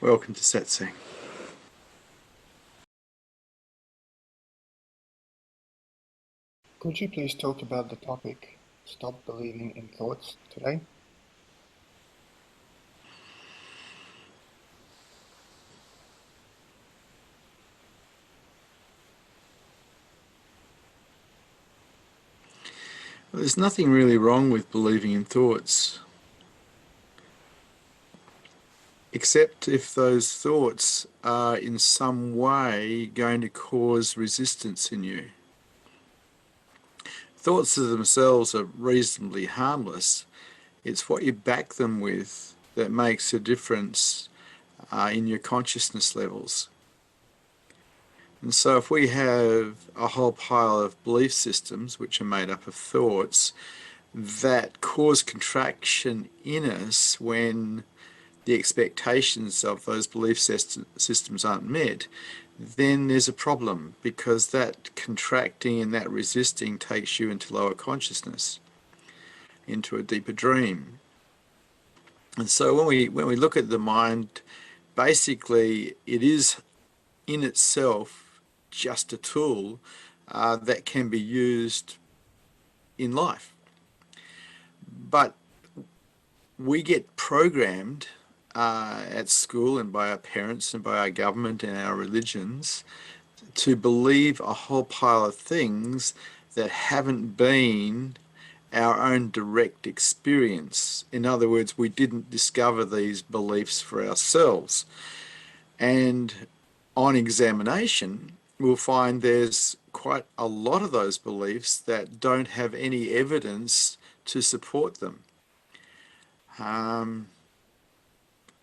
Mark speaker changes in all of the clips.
Speaker 1: Welcome to Satsang.
Speaker 2: Could you please talk about the topic, Stop Believing in Thoughts, today?
Speaker 1: Well, there's nothing really wrong with believing in thoughts, except if those thoughts are in some way going to cause resistance in you. Thoughts of themselves are reasonably harmless. It's what you back them with that makes a difference in your consciousness levels. And so if we have a whole pile of belief systems which are made up of thoughts that cause contraction in us when the expectations of those belief systems aren't met, then there's a problem, because that contracting and that resisting takes you into lower consciousness, into a deeper dream. And so when we look at the mind, basically it is in itself just a tool that can be used in life. But we get programmed at school and by our parents and by our government and our religions to believe a whole pile of things that haven't been our own direct experience. In other words, we didn't discover these beliefs for ourselves. And on examination, we'll find there's quite a lot of those beliefs that don't have any evidence to support them.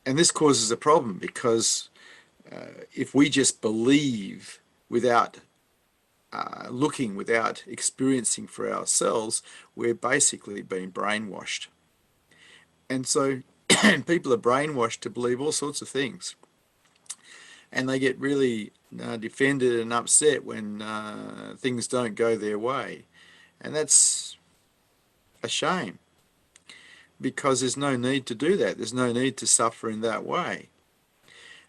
Speaker 1: And this causes a problem, because if we just believe without looking, without experiencing for ourselves, we're basically being brainwashed. And so people are brainwashed to believe all sorts of things. And they get really defended and upset when things don't go their way. And that's a shame, because there's no need to do that. There's no need to suffer in that way.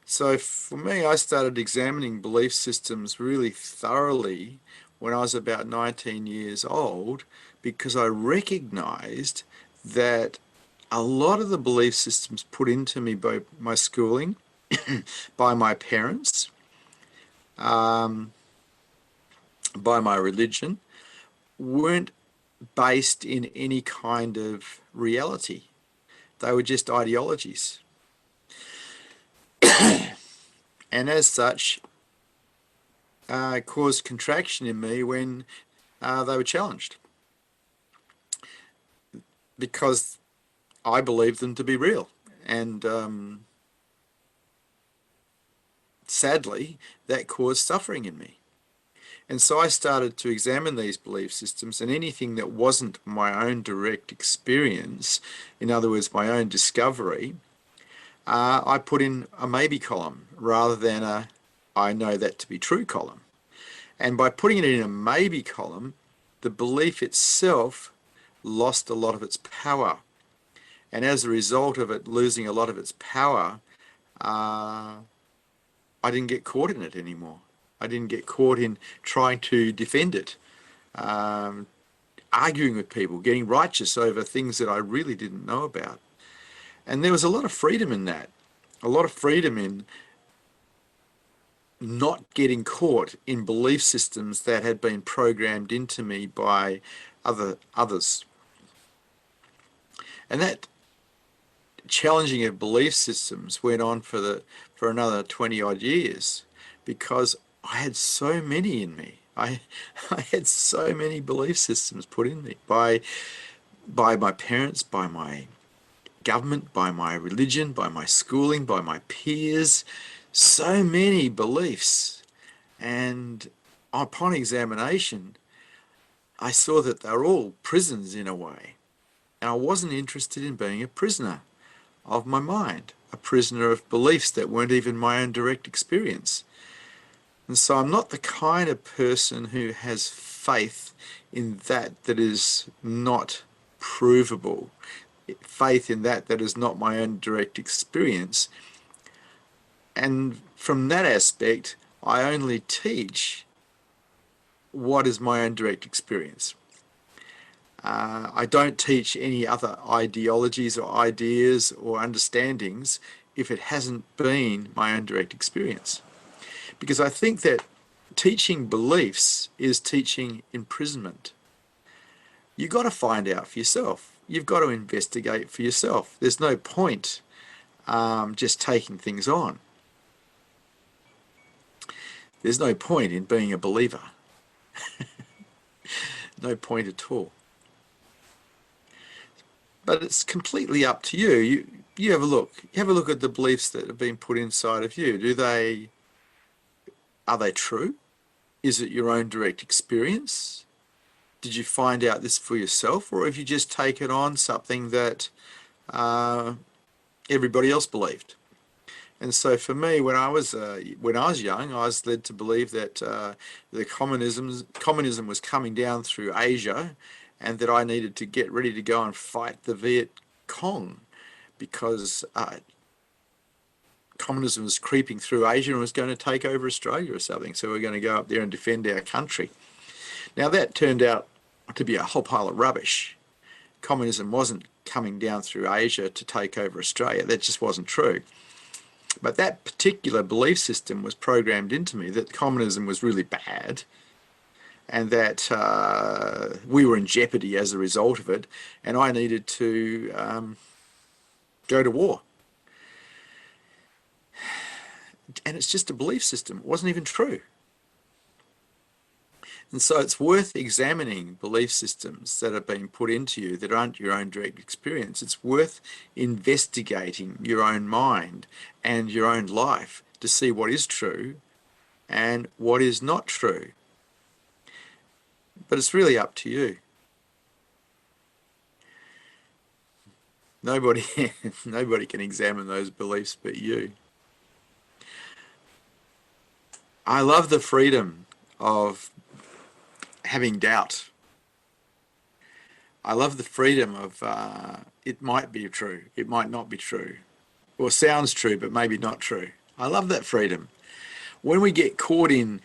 Speaker 1: So for me, I started examining belief systems really thoroughly when I was about 19 years old, because I recognized that a lot of the belief systems put into me by my schooling, by my parents, by my religion, weren't based in any kind of reality. They were just ideologies. And as such, caused contraction in me when they were challenged, because I believed them to be real. And sadly, that caused suffering in me. And so I started to examine these belief systems, and anything that wasn't my own direct experience, in other words, my own discovery, I put in a maybe column rather than a I know that to be true column. And by putting it in a maybe column, the belief itself lost a lot of its power. And as a result of it losing a lot of its power, I didn't get caught in it anymore. I didn't get caught in trying to defend it, arguing with people, getting righteous over things that I really didn't know about. And there was a lot of freedom in that, a lot of freedom in not getting caught in belief systems that had been programmed into me by others. And that challenging of belief systems went on for another 20 odd years, because I had so many in me. I had so many belief systems put in me by my parents, by my government, by my religion, by my schooling, by my peers. So many beliefs. And upon examination, I saw that they're all prisons in a way. And I wasn't interested in being a prisoner of my mind, a prisoner of beliefs that weren't even my own direct experience. And so I'm not the kind of person who has faith in that is not provable, faith in that is not my own direct experience. And from that aspect, I only teach what is my own direct experience. I don't teach any other ideologies or ideas or understandings if it hasn't been my own direct experience. Because I think that teaching beliefs is teaching imprisonment. You've got to find out for yourself. You've got to investigate for yourself. There's no point just taking things on. There's no point in being a believer. No point at all. But it's completely up to you. You have a look. You have a look at the beliefs that have been put inside of you. Are they true? Is it your own direct experience? Did you find out this for yourself, or have you just taken on something that everybody else believed? And so for me, when I was young, I was led to believe that the communism was coming down through Asia, and that I needed to get ready to go and fight the Viet Cong because communism was creeping through Asia and was going to take over Australia or something. So we're going to go up there and defend our country. Now that turned out to be a whole pile of rubbish. Communism wasn't coming down through Asia to take over Australia. That just wasn't true. But that particular belief system was programmed into me that communism was really bad and that we were in jeopardy as a result of it, and I needed to go to war. And it's just a belief system. It wasn't even true. And so it's worth examining belief systems that have been put into you that aren't your own direct experience. It's worth investigating your own mind and your own life to see what is true and what is not true. But it's really up to you. Nobody, nobody can examine those beliefs but you. I love the freedom of having doubt. I love the freedom of it might be true, it might not be true, or sounds true but maybe not true. I love that freedom. When we get caught in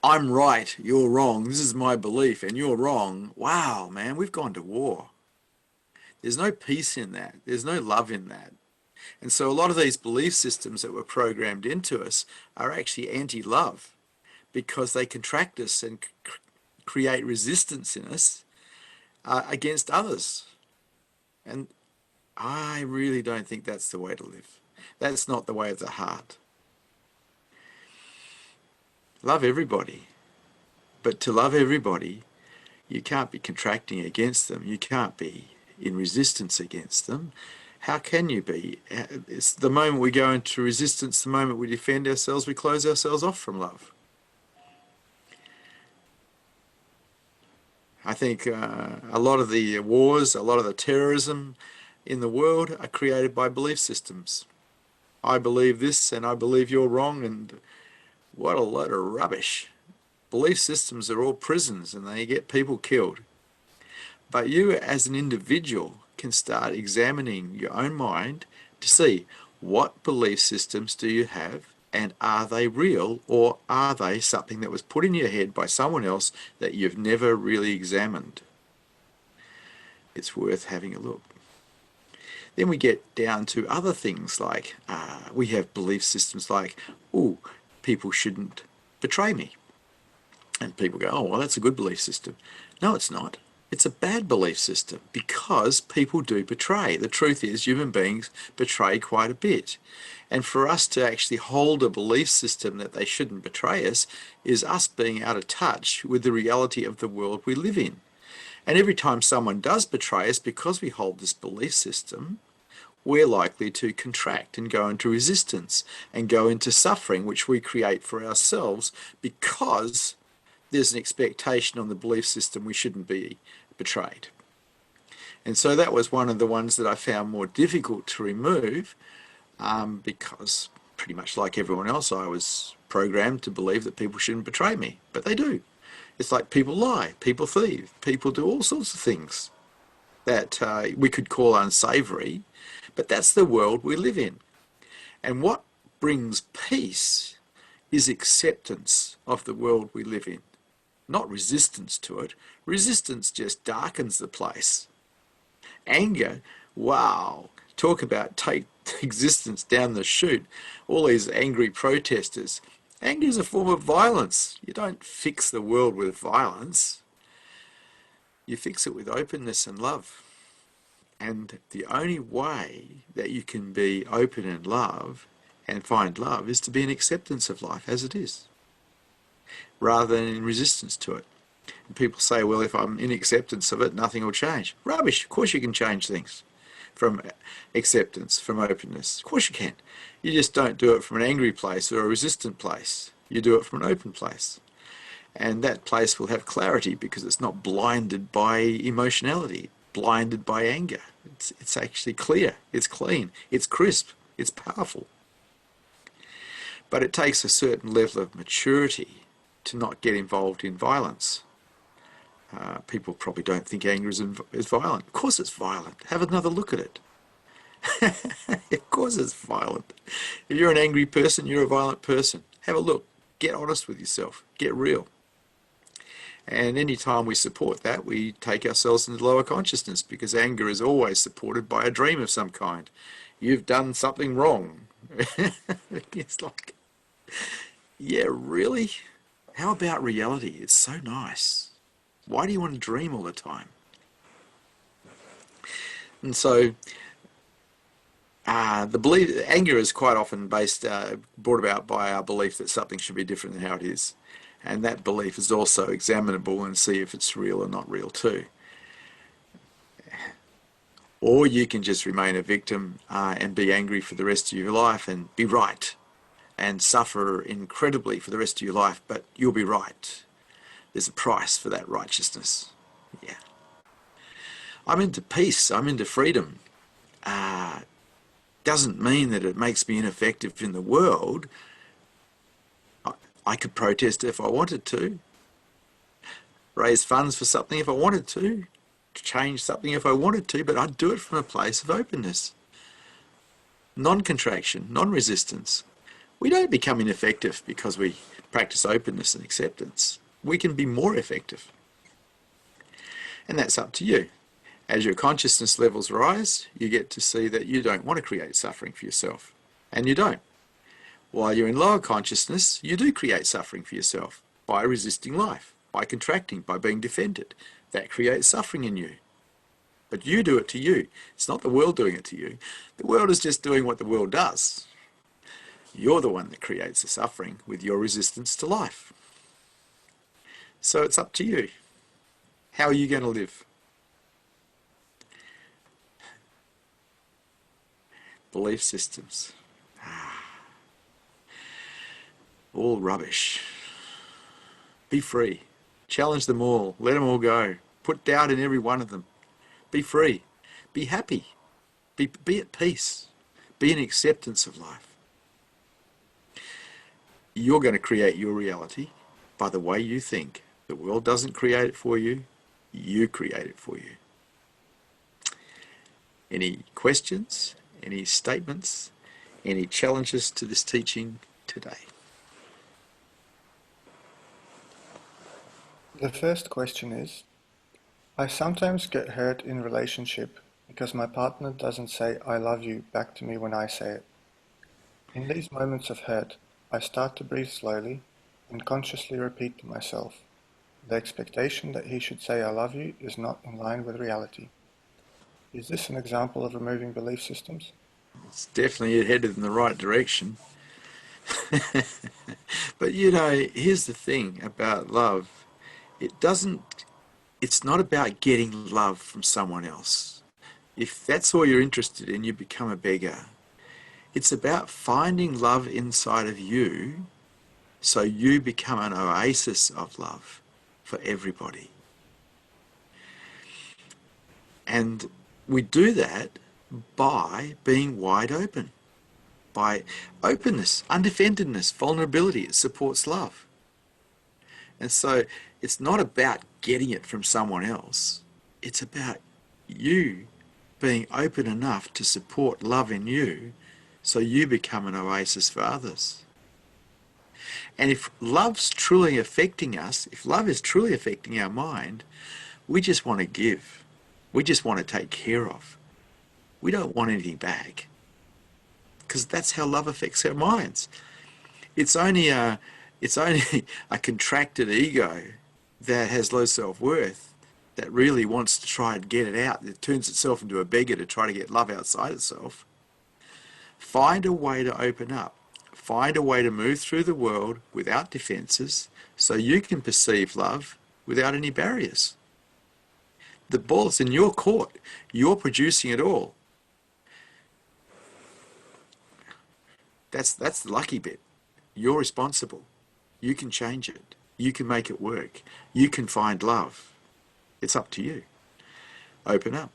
Speaker 1: I'm right, you're wrong, this is my belief and you're wrong, wow, man, we've gone to war. There's no peace in that. There's no love in that. And so a lot of these belief systems that were programmed into us are actually anti-love because they contract us and create resistance in us against others. And I really don't think that's the way to live. That's not the way of the heart. Love everybody. But to love everybody, you can't be contracting against them. You can't be in resistance against them. How can you be? It's the moment we go into resistance, the moment we defend ourselves, we close ourselves off from love. I think a lot of the wars, a lot of the terrorism in the world are created by belief systems. I believe this and I believe you're wrong, and what a load of rubbish. Belief systems are all prisons and they get people killed. But you as an individual can start examining your own mind to see what belief systems do you have, and are they real, or are they something that was put in your head by someone else that you've never really examined? It's worth having a look. Then we get down to other things like we have belief systems like, oh, people shouldn't betray me. And people go, oh, well, that's a good belief system. No, it's not. It's a bad belief system because people do betray. The truth is human beings betray quite a bit. And for us to actually hold a belief system that they shouldn't betray us is us being out of touch with the reality of the world we live in. And every time someone does betray us, because we hold this belief system, we're likely to contract and go into resistance and go into suffering, which we create for ourselves because there's an expectation on the belief system we shouldn't be betrayed. And so that was one of the ones that I found more difficult to remove because pretty much like everyone else, I was programmed to believe that people shouldn't betray me, but they do. It's like people lie, people thieve, people do all sorts of things that we could call unsavory, but that's the world we live in. And what brings peace is acceptance of the world we live in, not resistance to it. Resistance just darkens the place. Anger, wow, talk about take existence down the chute. All these angry protesters. Anger is a form of violence. You don't fix the world with violence. You fix it with openness and love. And the only way that you can be open and love and find love is to be in acceptance of life as it is, rather than in resistance to it. And people say, well, if I'm in acceptance of it, nothing will change. Rubbish. Of course you can change things from acceptance, from openness. Of course you can. You just don't do it from an angry place or a resistant place. You do it from an open place. And that place will have clarity because it's not blinded by emotionality, blinded by anger. It's actually clear, it's clean, it's crisp, it's powerful. But it takes a certain level of maturity to not get involved in violence. People probably don't think anger is violent. Of course it's violent. Have another look at it. Of course it's violent. If you're an angry person, you're a violent person. Have a look. Get honest with yourself. Get real. And any time we support that, we take ourselves into lower consciousness, because anger is always supported by a dream of some kind. You've done something wrong. It's like, yeah, really? How about reality? It's so nice. Why do you want to dream all the time? And so the belief, anger is quite often brought about by our belief that something should be different than how it is. And that belief is also examinable and see if it's real or not real too. Or you can just remain a victim and be angry for the rest of your life and be right and suffer incredibly for the rest of your life, but you'll be right. There's a price for that righteousness. Yeah. I'm into peace. I'm into freedom. Doesn't mean that it makes me ineffective in the world. I could protest if I wanted to, raise funds for something if I wanted to change something if I wanted to, but I'd do it from a place of openness, non-contraction, non-resistance. We don't become ineffective because we practice openness and acceptance. We can be more effective. And that's up to you. As your consciousness levels rise, you get to see that you don't want to create suffering for yourself, and you don't. While you're in lower consciousness, you do create suffering for yourself by resisting life, by contracting, by being defended. That creates suffering in you. But you do it to you. It's not the world doing it to you. The world is just doing what the world does. You're the one that creates the suffering with your resistance to life. So it's up to you. How are you going to live? Belief systems. All rubbish. Be free. Challenge them all. Let them all go. Put doubt in every one of them. Be free. Be happy. Be at peace. Be in acceptance of life. You're going to create your reality by the way you think. The world doesn't create it for you. You create it for you. Any questions? Any statements? Any challenges to this teaching today?
Speaker 2: The first question is, I sometimes get hurt in relationship because my partner doesn't say I love you back to me when I say it. In these moments of hurt, I start to breathe slowly and consciously repeat to myself, the expectation that he should say I love you is not in line with reality. Is this an example of removing belief systems?
Speaker 1: It's definitely headed in the right direction. But you know, here's the thing about love. It's not about getting love from someone else. If that's all you're interested in, you become a beggar. It's about finding love inside of you so you become an oasis of love for everybody. And we do that by being wide open, by openness, undefendedness, vulnerability. It supports love. And so it's not about getting it from someone else. It's about you being open enough to support love in you so you become an oasis for others. And if love's truly affecting us, if love is truly affecting our mind, we just want to give. We just want to take care of. We don't want anything back. Because that's how love affects our minds. It's only a contracted ego that has low self-worth that really wants to try and get it out. It turns itself into a beggar to try to get love outside itself. Find a way to open up. Find a way to move through the world without defenses so you can perceive love without any barriers. The ball's in your court. You're producing it all. That's the lucky bit. You're responsible. You can change it. You can make it work. You can find love. It's up to you. Open up.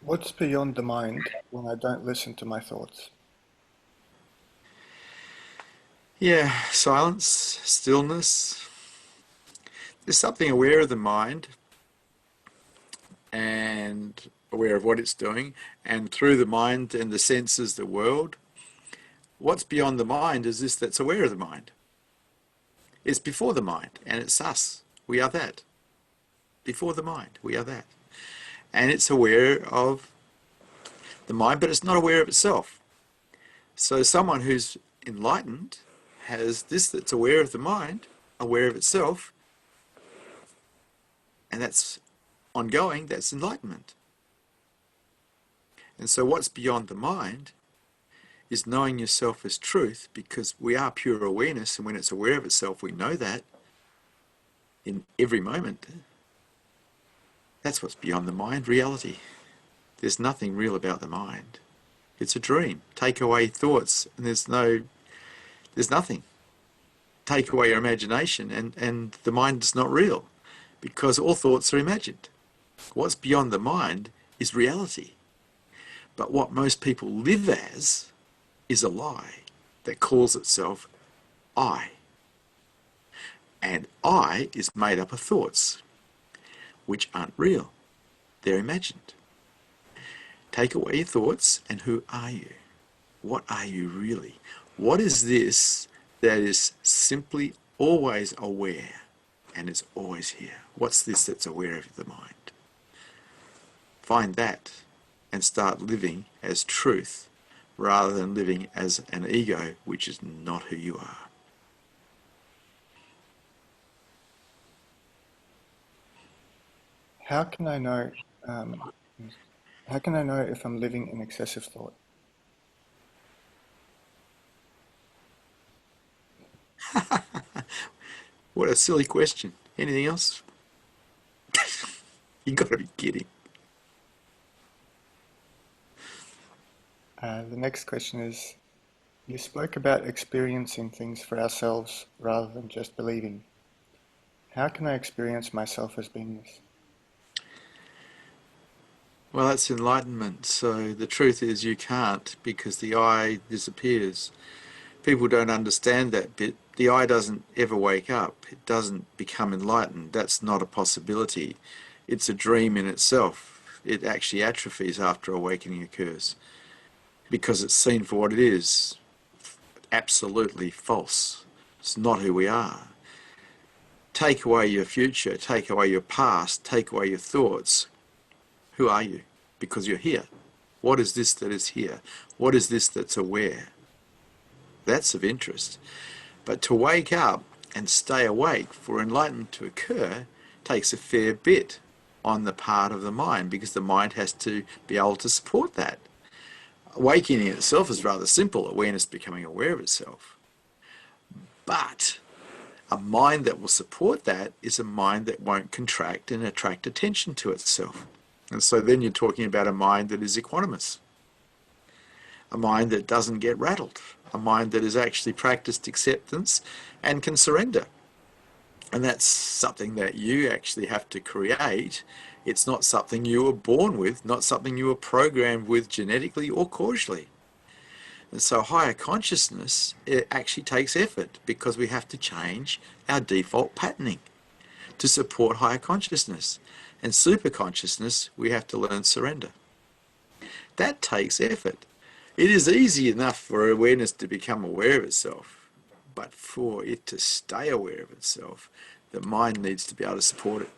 Speaker 2: What's beyond the mind when I don't listen to my thoughts?
Speaker 1: Yeah, silence, stillness. There's something aware of the mind and aware of what it's doing, and through the mind and the senses, the world. What's beyond the mind is this that's aware of the mind. It's before the mind, and it's us. We are that. Before the mind, we are that. And it's aware of the mind, but it's not aware of itself. So someone who's enlightened has this that's aware of the mind, aware of itself, and that's ongoing, that's enlightenment. And so what's beyond the mind is knowing yourself as truth, because we are pure awareness, and when it's aware of itself, we know that in every moment. That's what's beyond the mind, reality. There's nothing real about the mind. It's a dream. Take away thoughts and there's nothing. Take away your imagination and the mind is not real, because all thoughts are imagined. What's beyond the mind is reality. But what most people live as is a lie that calls itself I. And I is made up of thoughts, which aren't real. They're imagined. Take away your thoughts, and who are you? What are you really? What is this that is simply always aware and is always here? What's this that's aware of the mind? Find that and start living as truth rather than living as an ego, which is not who you are.
Speaker 2: How can I know? How can I know if I'm living in excessive thought?
Speaker 1: What a silly question. Anything else? You got to be kidding.
Speaker 2: The next question is, you spoke about experiencing things for ourselves rather than just believing. How can I experience myself as beingness?
Speaker 1: Well, that's enlightenment. So the truth is you can't, because the I disappears. People don't understand that bit. The I doesn't ever wake up. It doesn't become enlightened. That's not a possibility. It's a dream in itself. It actually atrophies after awakening occurs, because it's seen for what it is. Absolutely false. It's not who we are. Take away your future, take away your past, take away your thoughts. Who are you? Because you're here. What is this that is here? What is this that's aware? That's of interest. But to wake up and stay awake for enlightenment to occur takes a fair bit on the part of the mind, because the mind has to be able to support that. Awakening itself is rather simple, awareness becoming aware of itself. But a mind that will support that is a mind that won't contract and attract attention to itself. And so then you're talking about a mind that is equanimous, a mind that doesn't get rattled, a mind that has actually practiced acceptance and can surrender. And that's something that you actually have to create. It's not something you were born with, not something you were programmed with genetically or causally. And so higher consciousness, it actually takes effort, because we have to change our default patterning to support higher consciousness. And super consciousness, we have to learn surrender. That takes effort. It is easy enough for awareness to become aware of itself, but for it to stay aware of itself, the mind needs to be able to support it.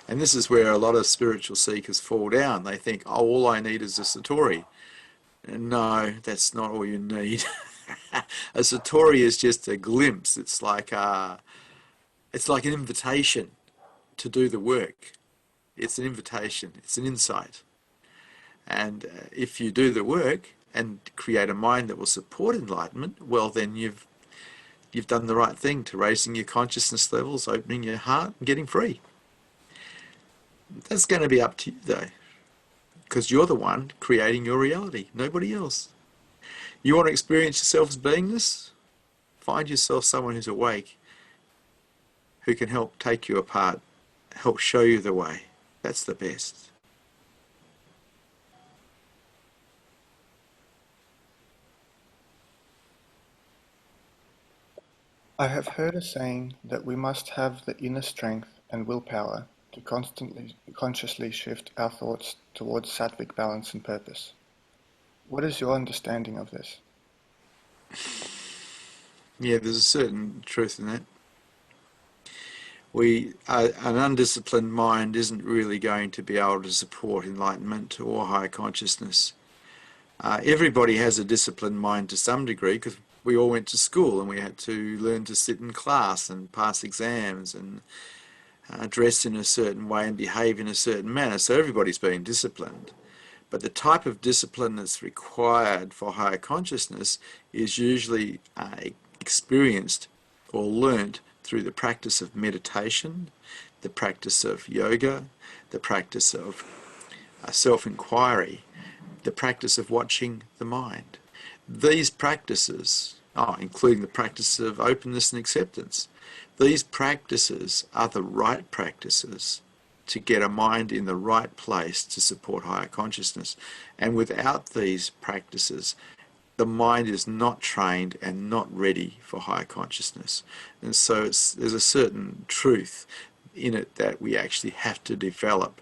Speaker 1: And this is where a lot of spiritual seekers fall down. They think, oh, all I need is a satori. And no, that's not all you need. A satori is just a glimpse. It's like an invitation to do the work. It's an invitation. It's an insight. And if you do the work and create a mind that will support enlightenment, well, then you've done the right thing to raising your consciousness levels, opening your heart, and getting free. That's going to be up to you, though, because you're the one creating your reality, nobody else. You want to experience yourself as beingness? Find yourself someone who's awake, who can help take you apart, help show you the way. That's the best.
Speaker 2: I have heard a saying that we must have the inner strength and willpower to consciously shift our thoughts towards sattvic balance and purpose. What is your understanding of this?
Speaker 1: Yeah, there's a certain truth in that. An undisciplined mind isn't really going to be able to support enlightenment or higher consciousness. Everybody has a disciplined mind to some degree, because we all went to school and we had to learn to sit in class and pass exams and dress in a certain way and behave in a certain manner. So everybody's being disciplined. But the type of discipline that's required for higher consciousness is usually experienced or learnt through the practice of meditation, the practice of yoga, the practice of self-inquiry, the practice of watching the mind. These practices, including the practice of openness and acceptance, these practices are the right practices to get a mind in the right place to support higher consciousness. And without these practices, the mind is not trained and not ready for higher consciousness. And so there's a certain truth in it that we actually have to develop.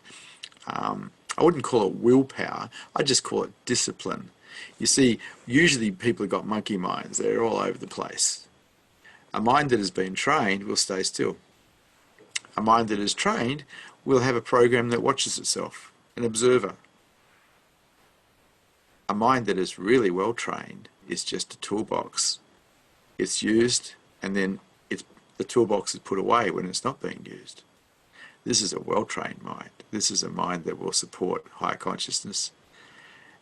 Speaker 1: I wouldn't call it willpower, I'd just call it discipline. You see, usually people have got monkey minds, they're all over the place. A mind that has been trained will stay still. A mind that is trained will have a program that watches itself, an observer. A mind that is really well trained is just a toolbox. It's used and then the toolbox is put away when it's not being used. This is a well-trained mind. This is a mind that will support higher consciousness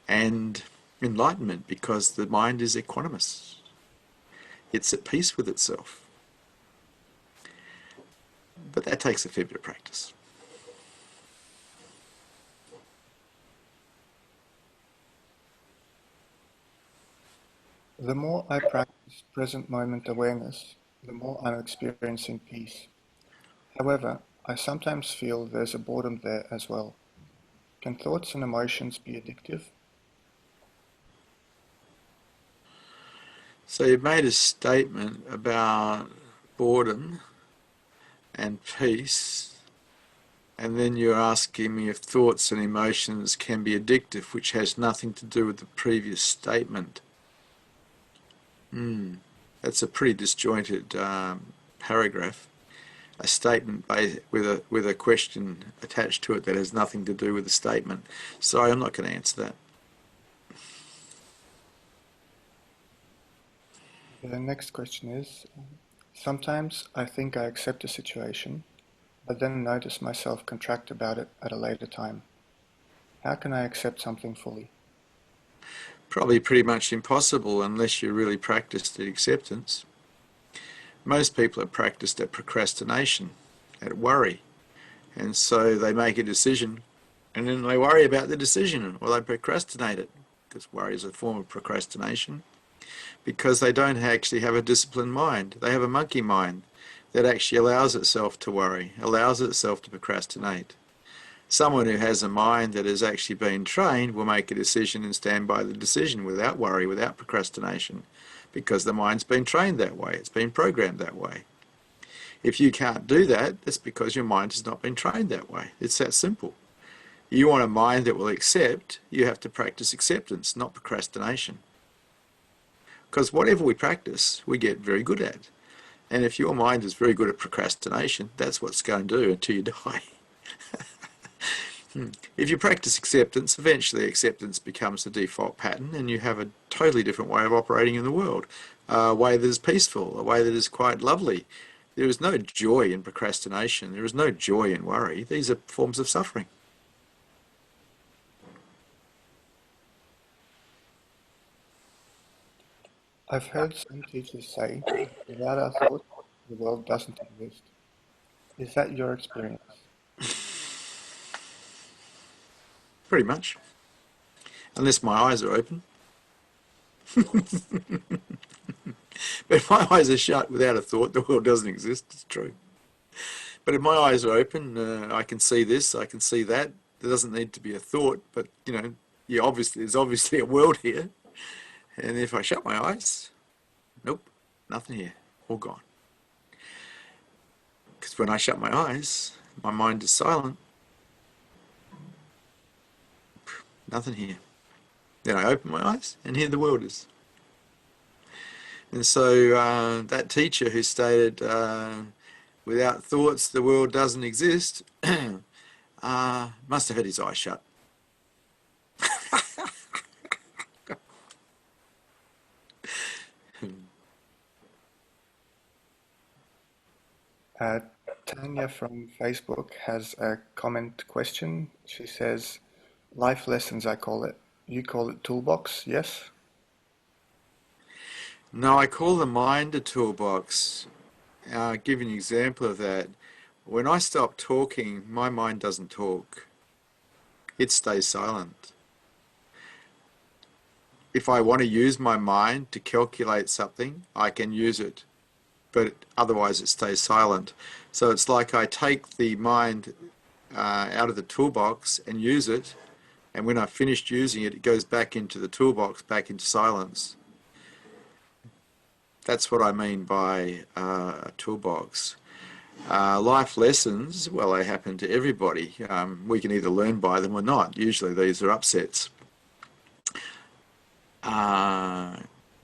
Speaker 1: and enlightenment, because the mind is equanimous. It's at peace with itself. But that takes a fair bit of practice.
Speaker 2: The more I practice present moment awareness, the more I'm experiencing peace. However, I sometimes feel there's a boredom there as well. Can thoughts and emotions be addictive?
Speaker 1: So you've made a statement about boredom and peace, and then you're asking me if thoughts and emotions can be addictive, which has nothing to do with the previous statement. That's a pretty disjointed paragraph. A statement with a question attached to it that has nothing to do with the statement. Sorry, I'm not going to answer that.
Speaker 2: The next question is, sometimes I think I accept a situation, but then notice myself contract about it at a later time. How can I accept something fully?
Speaker 1: Probably pretty much impossible unless you're really practiced at acceptance. Most people are practiced at procrastination, at worry, and so they make a decision and then they worry about the decision, or they procrastinate it, because worry is a form of procrastination, because they don't actually have a disciplined mind. They have a monkey mind that actually allows itself to worry, allows itself to procrastinate. Someone who has a mind that has actually been trained will make a decision and stand by the decision without worry, without procrastination, because the mind's been trained that way, it's been programmed that way. If you can't do that, that's because your mind has not been trained that way. It's that simple. You want a mind that will accept, you have to practice acceptance, not procrastination. Because whatever we practice, we get very good at. And if your mind is very good at procrastination, that's what it's going to do until you die. If you practice acceptance, eventually acceptance becomes the default pattern and you have a totally different way of operating in the world. A way that is peaceful, a way that is quite lovely. There is no joy in procrastination. There is no joy in worry. These are forms of suffering.
Speaker 2: I've heard some teachers say that without our thoughts, the world doesn't exist. Is that your experience?
Speaker 1: Pretty much. Unless my eyes are open. But if my eyes are shut without a thought, the world doesn't exist. It's true. But if my eyes are open, I can see this, I can see that. There doesn't need to be a thought, but there's obviously a world here. And if I shut my eyes, nope, nothing here, all gone. Because when I shut my eyes, my mind is silent. Nothing here. Then I open my eyes, and here the world is. And so that teacher who stated, without thoughts, the world doesn't exist, must have had his eyes shut.
Speaker 2: Uh, Tanya from Facebook has a comment question. She says, life lessons, I call it. You call it toolbox, yes?
Speaker 1: No, I call the mind a toolbox. I'll give you an example of that. When I stop talking, my mind doesn't talk. It stays silent. If I want to use my mind to calculate something, I can use it, but otherwise it stays silent. So it's like I take the mind out of the toolbox and use it, and when I've finished using it, it goes back into the toolbox, back into silence. That's what I mean by a toolbox. Life lessons, well, they happen to everybody. We can either learn by them or not. Usually these are upsets.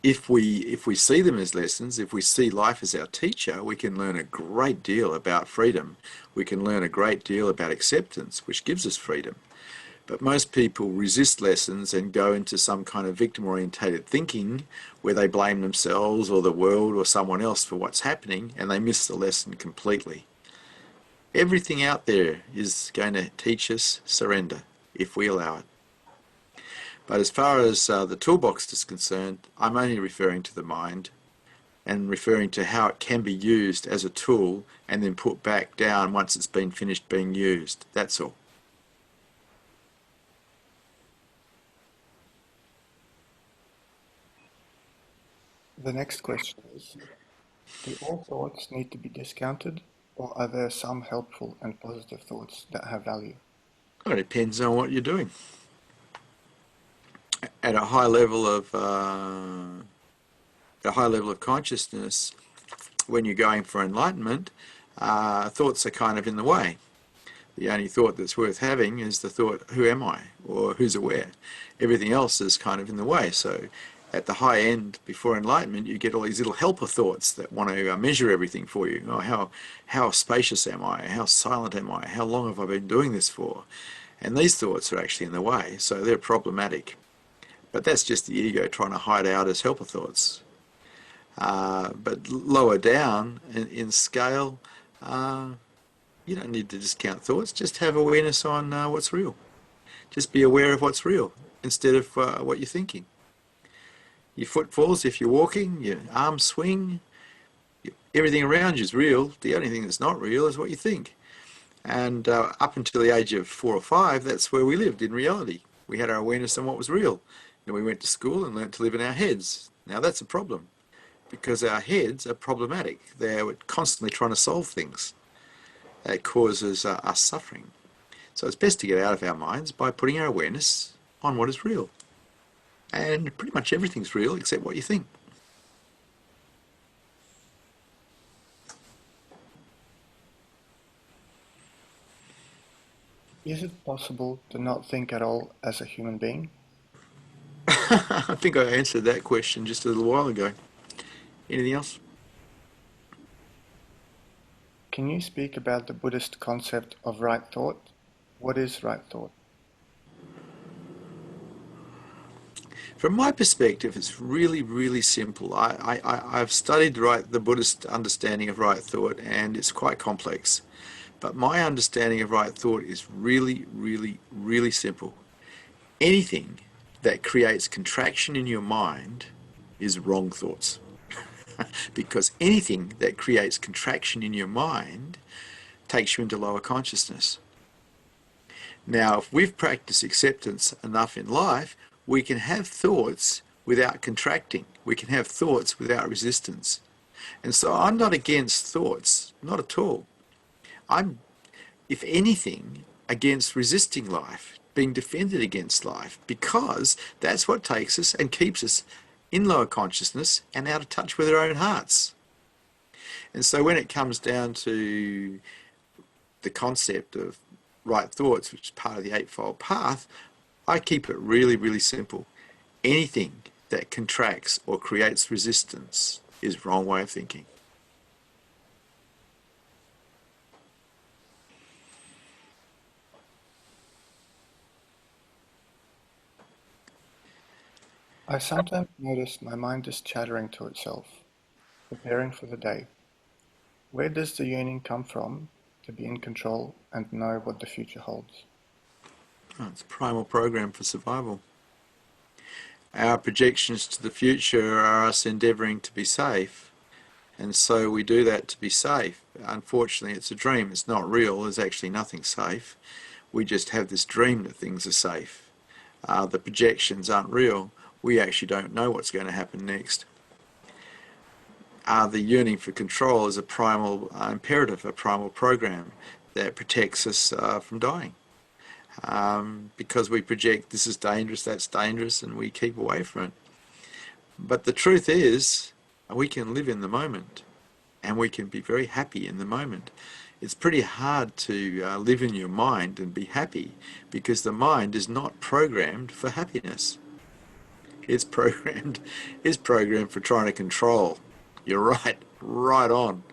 Speaker 1: If we see them as lessons, if we see life as our teacher, we can learn a great deal about freedom. We can learn a great deal about acceptance, which gives us freedom. But most people resist lessons and go into some kind of victim-orientated thinking where they blame themselves or the world or someone else for what's happening, and they miss the lesson completely. Everything out there is going to teach us surrender if we allow it. But as far as the toolbox is concerned, I'm only referring to the mind and referring to how it can be used as a tool and then put back down once it's been finished being used. That's all.
Speaker 2: The next question is, do all thoughts need to be discounted, or are there some helpful and positive thoughts that have value?
Speaker 1: Well, it depends on what you're doing. At a high level of consciousness, when you're going for enlightenment, thoughts are kind of in the way. The only thought that's worth having is the thought, who am I? Or who's aware? Everything else is kind of in the way. So at the high end, before enlightenment, you get all these little helper thoughts that want to measure everything for you. Oh, how spacious am I? How silent am I? How long have I been doing this for? And these thoughts are actually in the way, so they're problematic. But that's just the ego trying to hide out as helper thoughts. But lower down in scale, you don't need to discount thoughts. Just have awareness on what's real. Just be aware of what's real instead of what you're thinking. Your foot falls if you're walking, your arms swing, everything around you is real. The only thing that's not real is what you think. And up until the age of 4 or 5, that's where we lived in reality. We had our awareness on what was real. And we went to school and learned to live in our heads. Now that's a problem because our heads are problematic. They're constantly trying to solve things. That causes us suffering. So it's best to get out of our minds by putting our awareness on what is real. And pretty much everything's real except what you think.
Speaker 2: Is it possible to not think at all as a human being?
Speaker 1: I think I answered that question just a little while ago. Anything else?
Speaker 2: Can you speak about the Buddhist concept of right thought? What is right thought?
Speaker 1: From my perspective, it's really, really simple. I've studied the Buddhist understanding of right thought, and it's quite complex. But my understanding of right thought is really, really, really simple. Anything that creates contraction in your mind is wrong thoughts. Because anything that creates contraction in your mind takes you into lower consciousness. Now, if we've practiced acceptance enough in life, we can have thoughts without contracting. We can have thoughts without resistance. And so I'm not against thoughts, not at all. I'm, if anything, against resisting life, being defended against life, because that's what takes us and keeps us in lower consciousness and out of touch with our own hearts. And so when it comes down to the concept of right thoughts, which is part of the Eightfold Path, I keep it really, really simple. Anything that contracts or creates resistance is the wrong way of thinking.
Speaker 2: I sometimes notice my mind is chattering to itself, preparing for the day. Where does the yearning come from to be in control and know what the future holds?
Speaker 1: Oh, it's a primal program for survival. Our projections to the future are us endeavouring to be safe, and so we do that to be safe. Unfortunately, it's a dream. It's not real. There's actually nothing safe. We just have this dream that things are safe. The projections aren't real. We actually don't know what's going to happen next. The yearning for control is a primal imperative, a primal program that protects us from dying. Because we project this is dangerous, that's dangerous, and we keep away from it. But the truth is, we can live in the moment, and we can be very happy in the moment. It's pretty hard to live in your mind and be happy, because the mind is not programmed for happiness. It's programmed, it's programmed for trying to control. You're right, right on.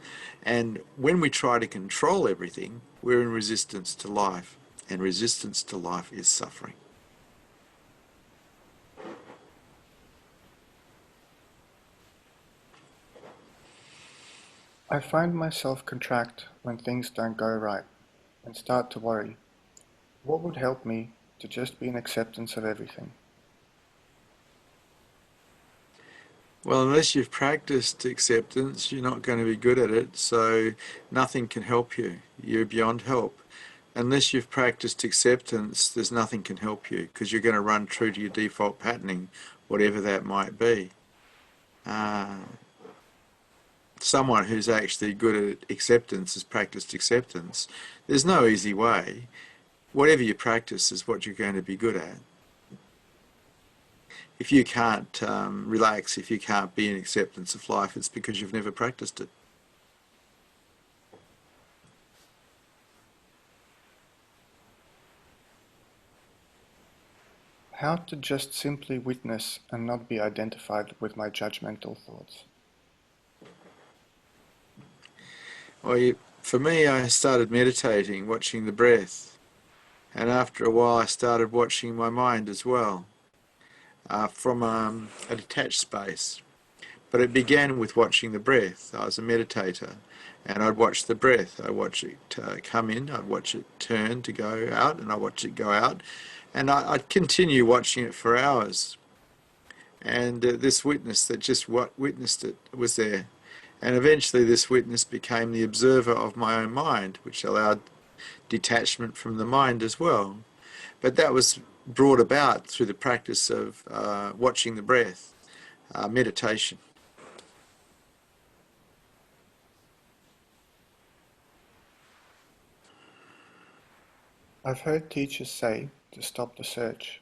Speaker 1: And when we try to control everything, we're in resistance to life. And resistance to life is suffering.
Speaker 2: I find myself contract when things don't go right and start to worry. What would help me to just be in acceptance of everything?
Speaker 1: Well, unless you've practiced acceptance, you're not going to be good at it, so nothing can help you. You're beyond help. Unless you've practiced acceptance, there's nothing can help you because you're going to run true to your default patterning, whatever that might be. Uh, Someone who's actually good at acceptance has practiced acceptance. There's no easy way. Whatever you practice is what you're going to be good at. If you can't relax, if you can't be in acceptance of life, it's because you've never practiced it.
Speaker 2: How to just simply witness and not be identified with my judgmental thoughts.
Speaker 1: Well, for me, I started meditating, watching the breath, and after a while, I started watching my mind as well, from a detached space. But it began with watching the breath. I was a meditator, and I'd watch the breath. I'd watch it come in, I'd watch it turn to go out, and I'd watch it go out, and I'd continue watching it for hours. And this witness that just witnessed it was there. And eventually this witness became the observer of my own mind, which allowed detachment from the mind as well. But that was brought about through the practice of watching the breath, meditation.
Speaker 2: I've heard teachers say to stop the search.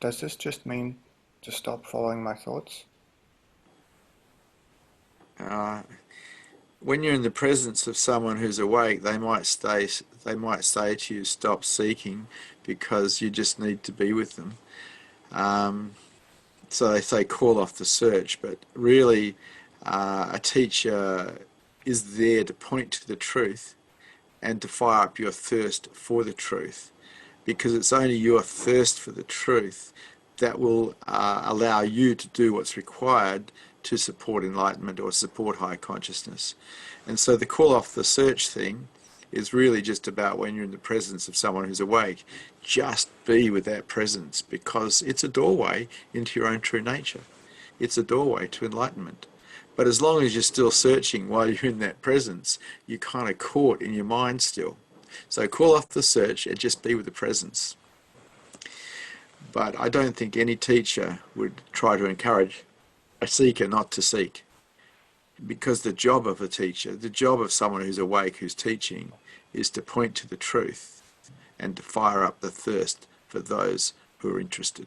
Speaker 2: Does this just mean to stop following my thoughts?
Speaker 1: Uh, when you're in the presence of someone who's awake, they might say to you, stop seeking, because you just need to be with them. So they say call off the search, but really a teacher is there to point to the truth and to fire up your thirst for the truth, because it's only your thirst for the truth that will allow you to do what's required to support enlightenment or support high consciousness. And so the call off the search thing is really just about when you're in the presence of someone who's awake, just be with that presence, because it's a doorway into your own true nature. It's a doorway to enlightenment. But as long as you're still searching while you're in that presence, you're kind of caught in your mind still. So call off the search and just be with the presence. But I don't think any teacher would try to encourage a seeker not to seek. Because the job of a teacher, the job of someone who's awake, who's teaching, is to point to the truth and to fire up the thirst for those who are interested.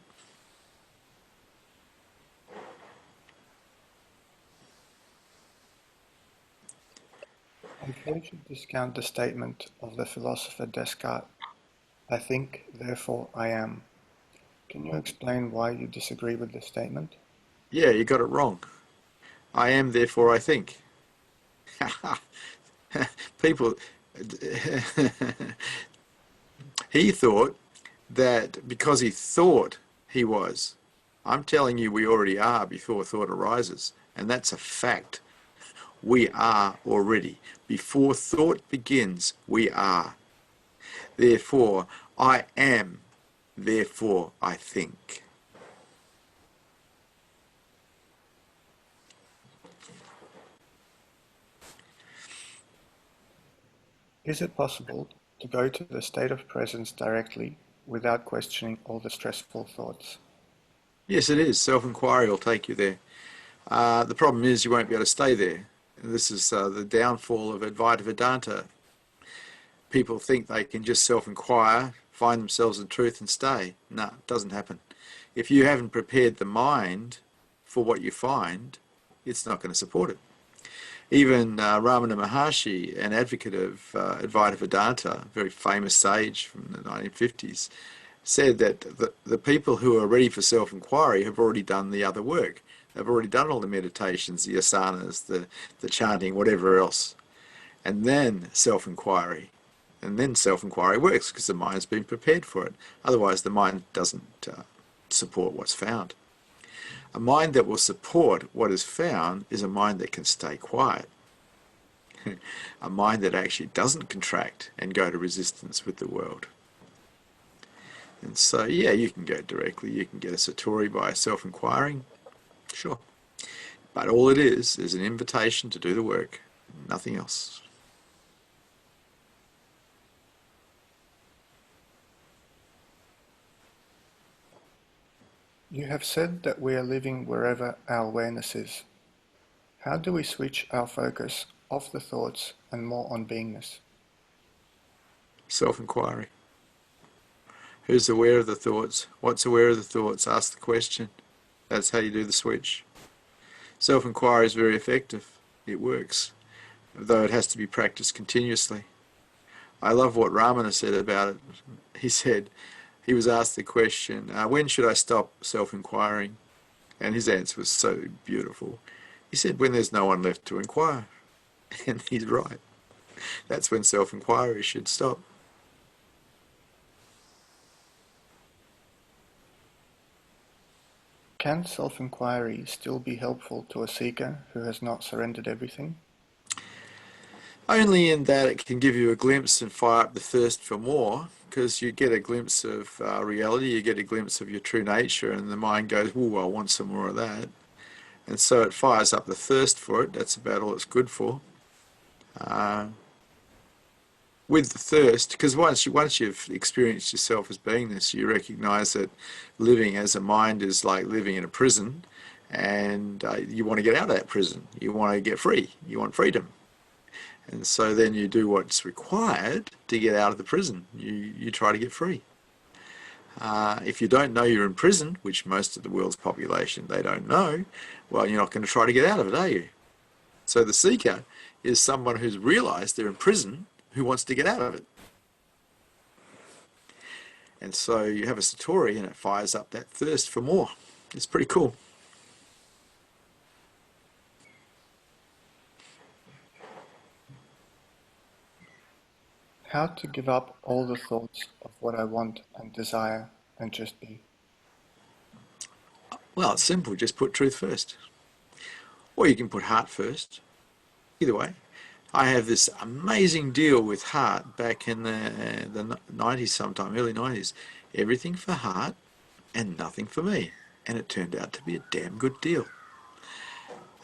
Speaker 2: I'm afraid you discount the statement of the philosopher Descartes, I think, therefore I am. Can you explain why you disagree with this statement?
Speaker 1: Yeah, you got it wrong. I am, therefore I think. People, he thought that because he thought he was, I'm telling you we already are before thought arises, and that's a fact. We are already. Before thought begins, we are. Therefore, I am. Therefore, I think.
Speaker 2: Is it possible to go to the state of presence directly without questioning all the stressful thoughts?
Speaker 1: Yes, it is. Self-inquiry will take you there. The problem is you won't be able to stay there. And this is the downfall of Advaita Vedanta. People think they can just self-inquire, find themselves in truth and stay. No, it doesn't happen. If you haven't prepared the mind for what you find, it's not going to support it. Even Ramana Maharshi, an advocate of Advaita Vedanta, a very famous sage from the 1950s, said that the people who are ready for self-inquiry have already done the other work. They've already done all the meditations, the asanas, the chanting, whatever else. And then self-inquiry. And then self-inquiry works because the mind's been prepared for it. Otherwise, the mind doesn't support what's found. A mind that will support what is found is a mind that can stay quiet. A mind that actually doesn't contract and go to resistance with the world. And so, yeah, you can go directly. You can get a satori by self-inquiring. Sure. But all it is an invitation to do the work. Nothing else.
Speaker 2: You have said that we are living wherever our awareness is. How do we switch our focus off the thoughts and more on beingness?
Speaker 1: Self-inquiry. Who's aware of the thoughts? What's aware of the thoughts? Ask the question. That's how you do the switch. Self-inquiry is very effective. It works, though it has to be practiced continuously. I love what Ramana said about it. He said, he was asked the question, when should I stop self-inquiring? And his answer was so beautiful. He said, when there's no one left to inquire. And he's right. That's when self-inquiry should stop.
Speaker 2: Can self-inquiry still be helpful to a seeker who has not surrendered everything?
Speaker 1: Only in that it can give you a glimpse and fire up the thirst for more, because you get a glimpse of reality, you get a glimpse of your true nature, and the mind goes, ooh, I want some more of that. And so it fires up the thirst for it. That's about all it's good for. With the thirst, because once you've experienced yourself as beingness, you recognize that living as a mind is like living in a prison, and you want to get out of that prison. You want to get free. You want freedom. And so then you do what's required to get out of the prison. You try to get free. If you don't know you're in prison, which most of the world's population, they don't know, well, you're not going to try to get out of it, are you? So the seeker is someone who's realized they're in prison who wants to get out of it. And so you have a satori and it fires up that thirst for more. It's pretty cool.
Speaker 2: How to give up all the thoughts of what I want and desire and just be.
Speaker 1: Well, it's simple. Just put truth first. Or you can put heart first. Either way. I have this amazing deal with heart back in the 90s sometime, early 90s. Everything for heart and nothing for me. And it turned out to be a damn good deal.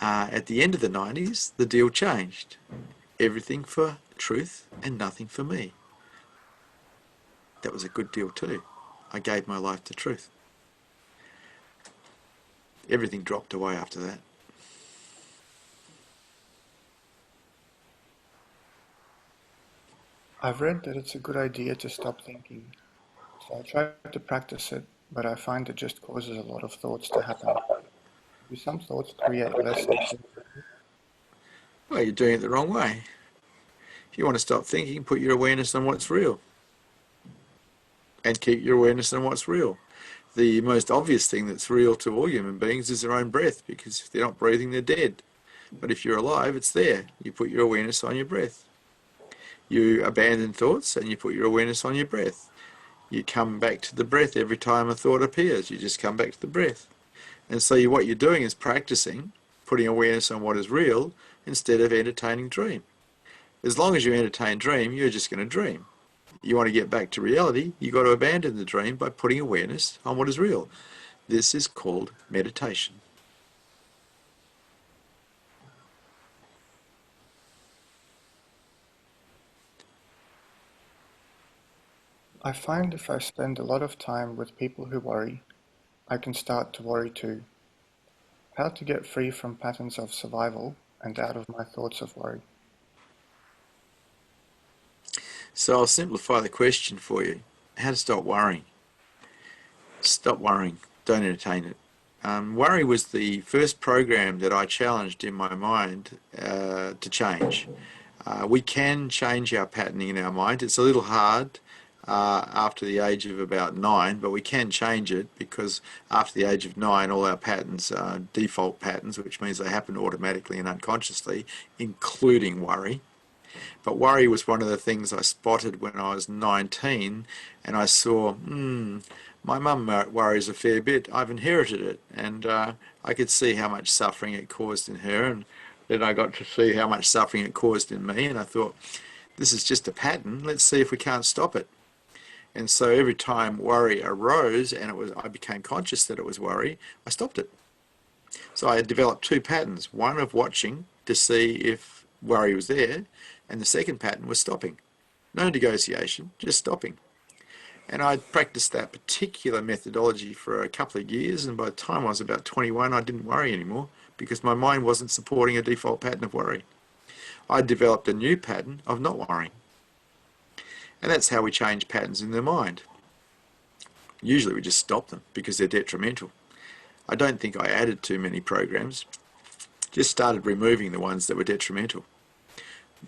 Speaker 1: At the end of the 90s, the deal changed. Everything for truth and nothing for me. That was a good deal too. I gave my life to truth. Everything dropped away after that.
Speaker 2: I've read that it's a good idea to stop thinking, so I try to practice it, but I find it just causes a lot of thoughts to happen. Do some thoughts create less activity?
Speaker 1: Well, you're doing it the wrong way. If you want to stop thinking, put your awareness on what's real. And keep your awareness on what's real. The most obvious thing that's real to all human beings is their own breath, because if they're not breathing, they're dead. But if you're alive, it's there. You put your awareness on your breath. You abandon thoughts and you put your awareness on your breath. You come back to the breath every time a thought appears. You just come back to the breath. And so what you're doing is practicing putting awareness on what is real instead of entertaining dream. As long as you entertain dream, you're just going to dream. You want to get back to reality, you've got to abandon the dream by putting awareness on what is real. This is called meditation.
Speaker 2: I find if I spend a lot of time with people who worry, I can start to worry too. How to get free from patterns of survival and out of my thoughts of worry.
Speaker 1: So I'll simplify the question for you. How to stop worrying. Stop worrying. Don't entertain it. Worry was the first program that I challenged in my mind to change. We can change our patterning in our mind. It's a little hard after the age of about 9, but we can change it because after the age of 9, all our patterns are default patterns, which means they happen automatically and unconsciously, including worry. But worry was one of the things I spotted when I was 19, and I saw, my mum worries a fair bit. I've inherited it, and I could see how much suffering it caused in her, and then I got to see how much suffering it caused in me, and I thought, this is just a pattern. Let's see if we can't stop it. And so every time worry arose, and I became conscious that it was worry, I stopped it. So I developed two patterns: one of watching to see if worry was there, and the second pattern was stopping. No negotiation, just stopping. And I practiced that particular methodology for a couple of years, and by the time I was about 21, I didn't worry anymore because my mind wasn't supporting a default pattern of worry. I developed a new pattern of not worrying. And that's how we change patterns in the mind. Usually we just stop them because they're detrimental. I don't think I added too many programs, just started removing the ones that were detrimental.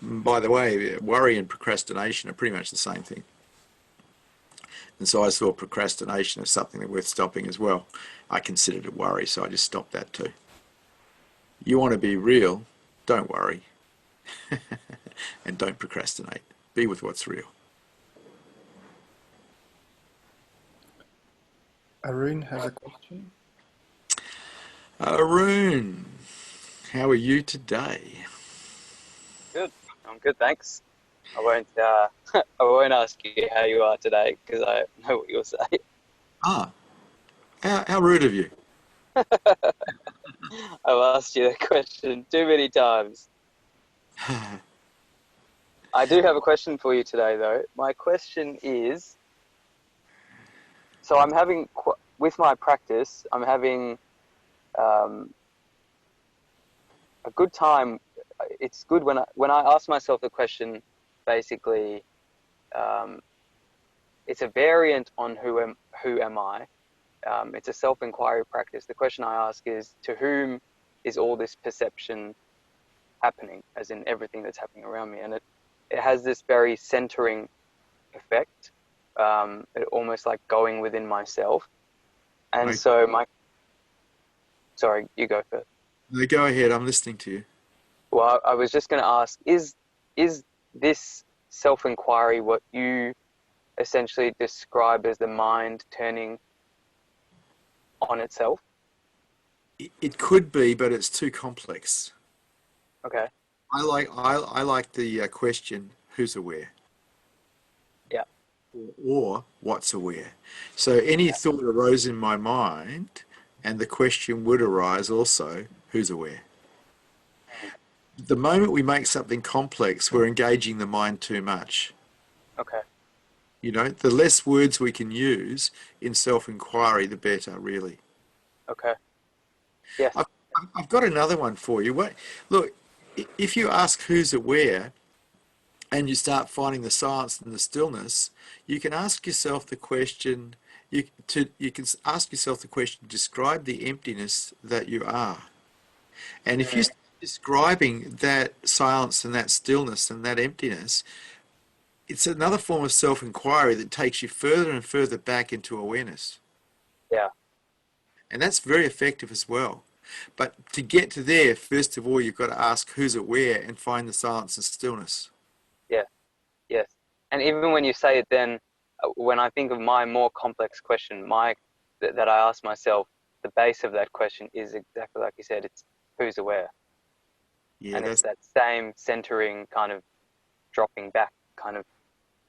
Speaker 1: By the way, worry and procrastination are pretty much the same thing. And so I saw procrastination as something that's worth stopping as well. I considered it worry, so I just stopped that too. You want to be real, don't worry. And don't procrastinate. Be with what's real.
Speaker 2: Arun has a question.
Speaker 1: Arun, how are you today?
Speaker 3: Good. I'm good, thanks. I won't. I won't ask you how you are today because I know what you'll say.
Speaker 1: Ah, how rude of you.
Speaker 3: I've asked you that question too many times. I do have a question for you today, though. My question is: so I'm having with my practice, I'm having a good time. It's good when I ask myself the question. Basically, it's a variant on who am I. It's a self-inquiry practice. The question I ask is, to whom is all this perception happening, as in everything that's happening around me. And it has this very centering effect, almost like going within myself. And
Speaker 1: Right.
Speaker 3: so sorry, you go first.
Speaker 1: No, go ahead. I'm listening to you.
Speaker 3: Well, I was just going to ask, is this self-inquiry what you essentially describe as the mind turning on itself?
Speaker 1: It could be, but it's too complex.
Speaker 3: Okay.
Speaker 1: I like the question, who's aware?
Speaker 3: Yeah.
Speaker 1: Or what's aware? So any thought arose in my mind, and the question would arise also, who's aware? The moment we make something complex, we're engaging the mind too much.
Speaker 3: Okay.
Speaker 1: You know, the less words we can use in self-inquiry, the better, really.
Speaker 3: Okay. Yes.
Speaker 1: I've, I've got another one for you. Look, if you ask who's aware and you start finding the silence and the stillness, you can ask yourself the question, you can ask yourself the question, describe the emptiness that you are. And if you start describing that silence and that stillness and that emptiness, it's another form of self-inquiry that takes you further and further back into awareness.
Speaker 3: Yeah.
Speaker 1: And that's very effective as well. But to get to there, first of all, you've got to ask who's aware and find the silence and stillness.
Speaker 3: Yeah. Yes. And even when you say it, then when I think of my more complex question, that I ask myself, the base of that question is exactly like you said. It's who's aware,
Speaker 1: Yeah,
Speaker 3: and it's
Speaker 1: that's.
Speaker 3: that same centering kind of dropping back kind of.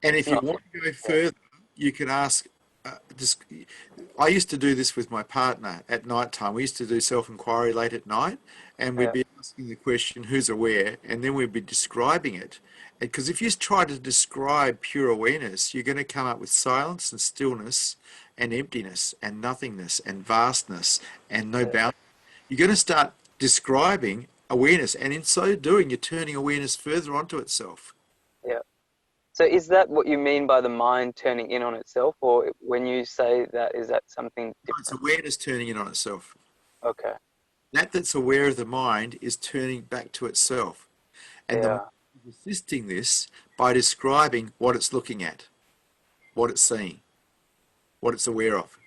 Speaker 1: And
Speaker 3: It's
Speaker 1: if you
Speaker 3: not.
Speaker 1: want to go
Speaker 3: Yeah.
Speaker 1: further, you can ask. Just, I used to do this with my partner at night time. We used to do self-inquiry late at night, and we'd
Speaker 3: Yeah.
Speaker 1: be asking the question, "Who's aware?" And then we'd be describing it. Because if you try to describe pure awareness, you're going to come up with silence and stillness, and emptiness and nothingness and vastness and no
Speaker 3: Yeah.
Speaker 1: bound. You're going to start describing awareness, and in so doing, you're turning awareness further onto itself.
Speaker 3: Yeah. So is that what you mean by the mind turning in on itself, or when you say that, is that something
Speaker 1: It's
Speaker 3: different?
Speaker 1: awareness turning in on itself.
Speaker 3: Okay.
Speaker 1: That's aware of the mind is turning back to itself. And the mind
Speaker 3: Yeah.
Speaker 1: is assisting this by describing what it's looking at, what it's seeing, what it's aware of.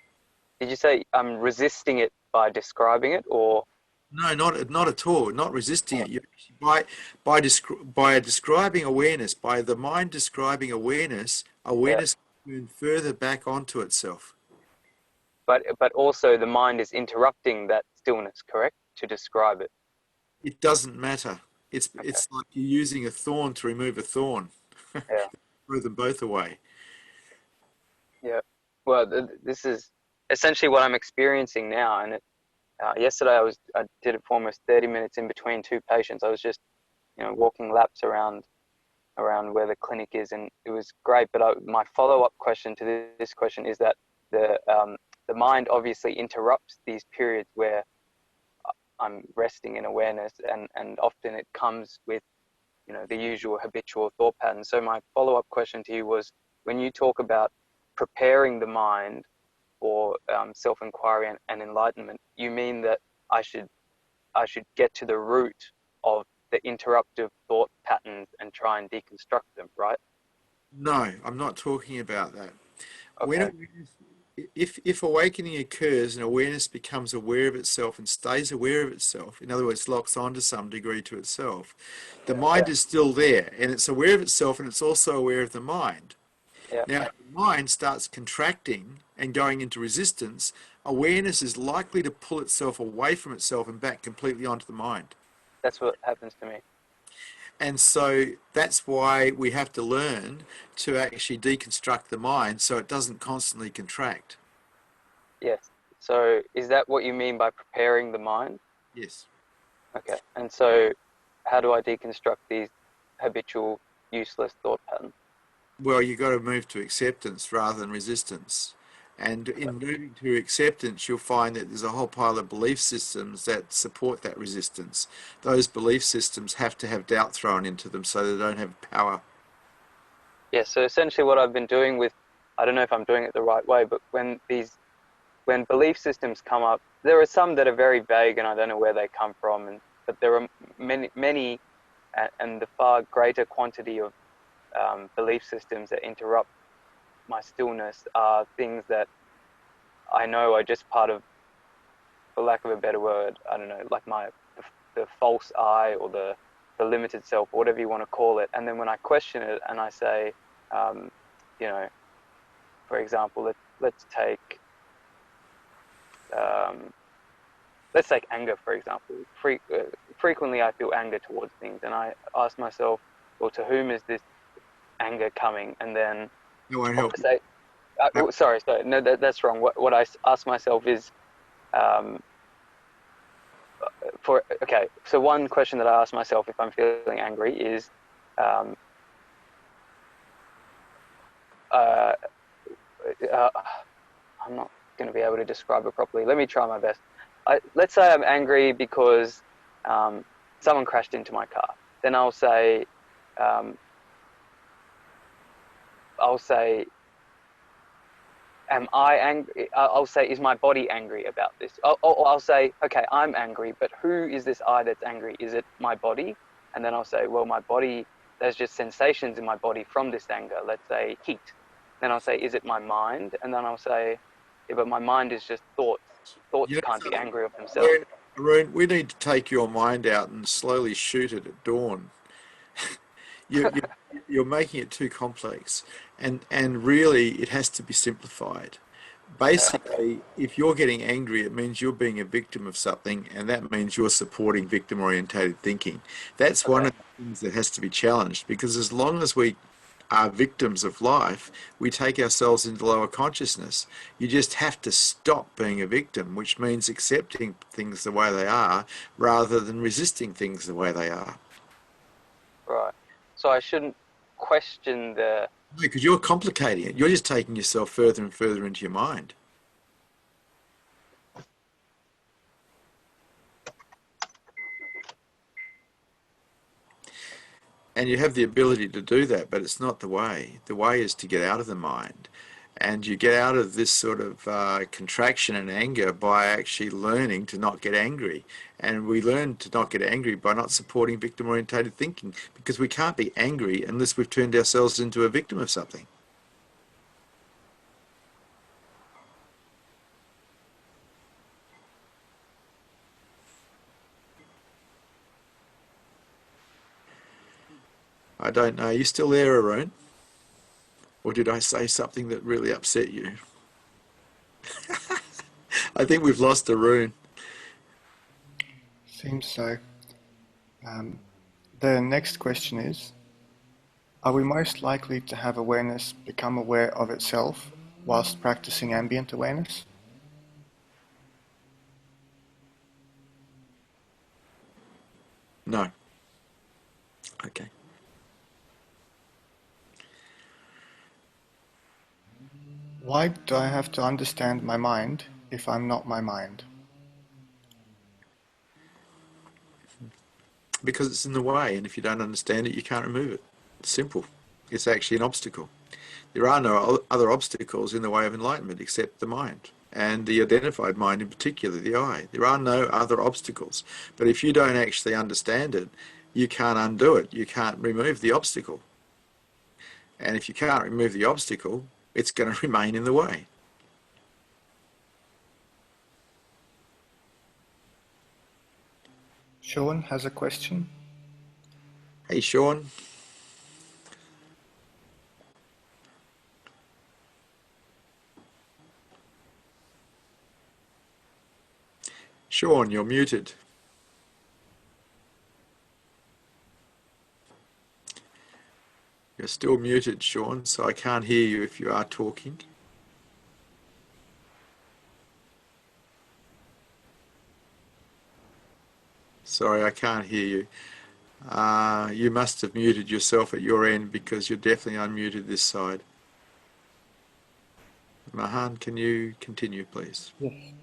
Speaker 3: Did you say I'm resisting it by describing it, or?
Speaker 1: No, not at all. Not resisting it. By describing awareness, by the mind describing awareness,
Speaker 3: Yeah.
Speaker 1: awareness can turn further back onto itself.
Speaker 3: But also the mind is interrupting that stillness, correct? To describe it.
Speaker 1: It doesn't matter. It's
Speaker 3: Okay.
Speaker 1: it's like you're using a thorn to remove a thorn.
Speaker 3: Yeah.
Speaker 1: Throw them both away.
Speaker 3: Yeah. Well, this is essentially what I'm experiencing now. And yesterday I did it for almost 30 minutes in between two patients. I was just walking laps around where the clinic is, and it was great. But my follow-up question to this question is that the mind obviously interrupts these periods where I'm resting in awareness, and often it comes with the usual habitual thought patterns. So my follow-up question to you was, when you talk about preparing the mind for self-inquiry and enlightenment, you mean that I should get to the root of the interruptive thought patterns and try and deconstruct them, right?
Speaker 1: No, I'm not talking about that. When
Speaker 3: Okay.
Speaker 1: awareness, if awakening occurs and awareness becomes aware of itself and stays aware of itself, in other words, locks on to some degree to itself, the
Speaker 3: Yeah.
Speaker 1: mind is still there and it's aware of itself and it's also aware of the mind.
Speaker 3: Yeah.
Speaker 1: Now, if the mind starts contracting and going into resistance, awareness is likely to pull itself away from itself and back completely onto the mind.
Speaker 3: That's what happens to me.
Speaker 1: And so that's why we have to learn to actually deconstruct the mind so it doesn't constantly contract.
Speaker 3: Yes. So is that what you mean by preparing the mind?
Speaker 1: Yes.
Speaker 3: Okay. And so how do I deconstruct these habitual useless thought patterns?
Speaker 1: Well, you've got to move to acceptance rather than resistance. And in moving to acceptance, you'll find that there's a whole pile of belief systems that support that resistance. Those belief systems have to have doubt thrown into them so they don't have power.
Speaker 3: Yeah, so essentially what I've been doing with, I don't know if I'm doing it the right way, but when belief systems come up, there are some that are very vague and I don't know where they come from, but there are many and the far greater quantity of belief systems that interrupt my stillness are things that I know are just part of, for lack of a better word, I don't know, like the false I, or the limited self, or whatever you want to call it. And then when I question it and I say, you know, for example, let's take anger, for example. Frequently I feel anger towards things, and I ask myself, well, to whom is this anger coming? And then
Speaker 1: It won't help.
Speaker 3: I say, sorry, no, that's wrong. What I ask myself is, so one question that I ask myself if I'm feeling angry is, I'm not going to be able to describe it properly. Let me try my best. Let's say I'm angry because someone crashed into my car. Then I'll say, am I angry? I'll say, is my body angry about this? I'll say, okay, I'm angry, but who is this I that's angry? Is it my body? And then I'll say, well, my body, there's just sensations in my body from this anger. Let's say heat. Then I'll say, is it my mind? And then I'll say, yeah, but my mind is just thoughts. Thoughts can't be angry of themselves.
Speaker 1: Arun, we need to take your mind out and slowly shoot it at dawn. you, you, you're making it too complex, and really it has to be simplified. Basically, if you're getting angry, it means you're being a victim of something, and that means you're supporting victim-orientated thinking. That's one of the things that has to be challenged, because as long as we are victims of life, we take ourselves into lower consciousness. You just have to stop being a victim, which means accepting things the way they are rather than resisting things the way they are.
Speaker 3: Right. So I shouldn't question the...
Speaker 1: Because you're complicating it. You're just taking yourself further and further into your mind. And you have the ability to do that, but it's not the way. The way is to get out of the mind. And you get out of this sort of contraction and anger by actually learning to not get angry. And we learn to not get angry by not supporting victim-orientated thinking, because we can't be angry unless we've turned ourselves into a victim of something. I don't know. Are you still there, Arun? Or did I say something that really upset you? I think we've lost Arun.
Speaker 2: Seems so. The next question is, are we most likely to have awareness become aware of itself whilst practicing ambient awareness?
Speaker 1: No. Okay.
Speaker 2: Why do I have to understand my mind if I'm not my mind?
Speaker 1: Because it's in the way, and if you don't understand it, you can't remove it. It's simple. It's actually an obstacle. There are no other obstacles in the way of enlightenment except the mind, and the identified mind in particular, the I. There are no other obstacles. But if you don't actually understand it, you can't undo it. You can't remove the obstacle. And if you can't remove the obstacle, it's going to remain in the way.
Speaker 2: Sean has a question.
Speaker 1: Hey, Sean. Sean, you're muted. You're still muted, Sean, so I can't hear you if you are talking. Sorry, I can't hear you. You must have muted yourself at your end, because you're definitely unmuted this side. Mahan, can you continue, please?
Speaker 2: Yes.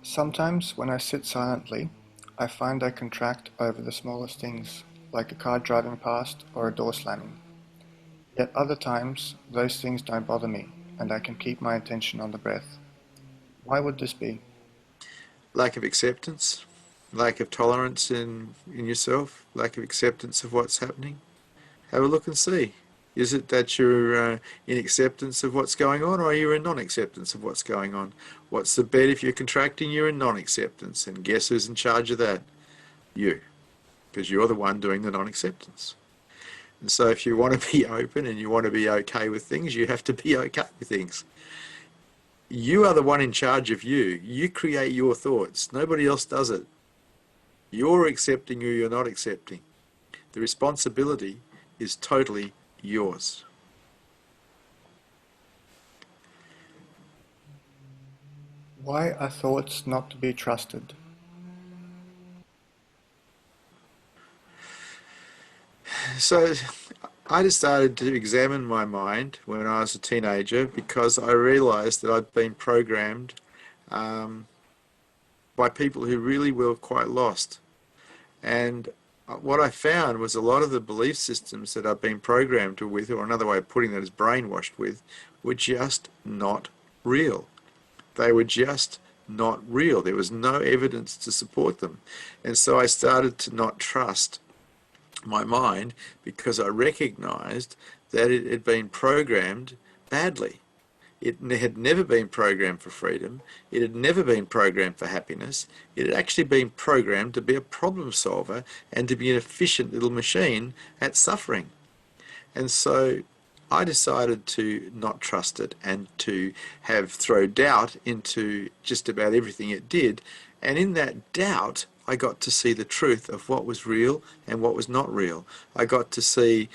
Speaker 2: Sometimes when I sit silently, I find I contract over the smallest things, like a car driving past or a door slamming. Yet other times, those things don't bother me, and I can keep my attention on the breath. Why would this be?
Speaker 1: Lack of acceptance. lack of tolerance in yourself, lack of acceptance of what's happening? Have a look and see. Is it that you're in acceptance of what's going on, or are you in non-acceptance of what's going on? What's the bet if you're contracting? You're in non-acceptance. And guess who's in charge of that? You. Because you're the one doing the non-acceptance. And so if you want to be open and you want to be okay with things, you have to be okay with things. You are the one in charge of you. You create your thoughts. Nobody else does it. You're accepting or you're not accepting. The responsibility is totally yours.
Speaker 2: Why are thoughts not to be trusted?
Speaker 1: So I decided to examine my mind when I was a teenager because I realized that I'd been programmed um, by people who really were quite lost. And what I found was a lot of the belief systems that I've been programmed with, or another way of putting that is brainwashed with, were just not real. They were just not real. There was no evidence to support them. And so I started to not trust my mind because I recognized that it had been programmed badly. It had never been programmed for freedom. It had never been programmed for happiness. It had actually been programmed to be a problem solver and to be an efficient little machine at suffering. And so I decided to not trust it and to throw doubt into just about everything it did. And in that doubt, I got to see the truth of what was real and what was not real. I got to see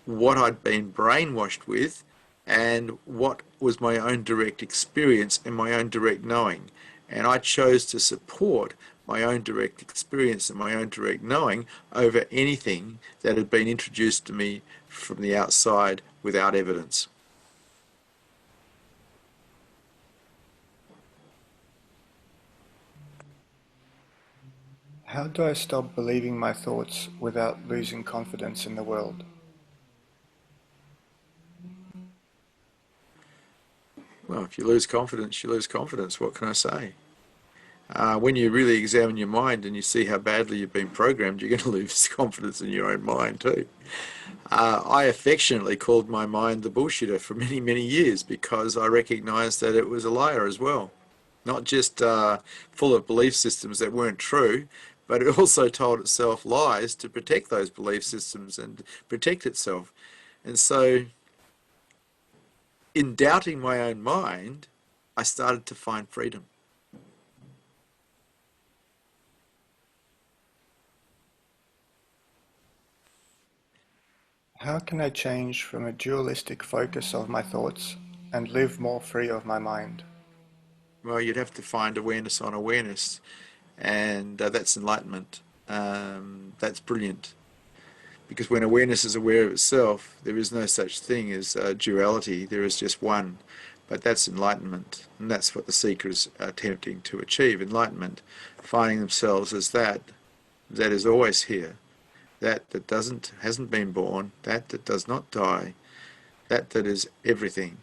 Speaker 1: what I'd been brainwashed with and what was my own direct experience and my own direct knowing. And I chose to support my own direct experience and my own direct knowing over anything that had been introduced to me from the outside without evidence.
Speaker 2: How do I stop believing my thoughts without losing confidence in the world?
Speaker 1: Well, if you lose confidence, you lose confidence. What can I say? When you really examine your mind and you see how badly you've been programmed, you're going to lose confidence in your own mind too. I affectionately called my mind the bullshitter for many, many years because I recognized that it was a liar as well. Not just full of belief systems that weren't true, but it also told itself lies to protect those belief systems and protect itself. And so, in doubting my own mind, I started to find freedom.
Speaker 2: How can I change from a dualistic focus of my thoughts and live more free of my mind?
Speaker 1: Well, you'd have to find awareness on awareness, and that's enlightenment. That's brilliant. Because when awareness is aware of itself, there is no such thing as duality, there is just one. But that's enlightenment, and that's what the seekers are attempting to achieve, enlightenment, finding themselves as that is always here, that hasn't been born, that does not die, that is everything.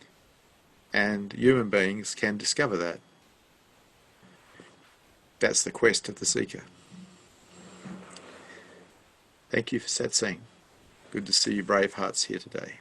Speaker 1: And human beings can discover that. That's the quest of the seeker. Thank you for satsang. Good to see you brave hearts here today.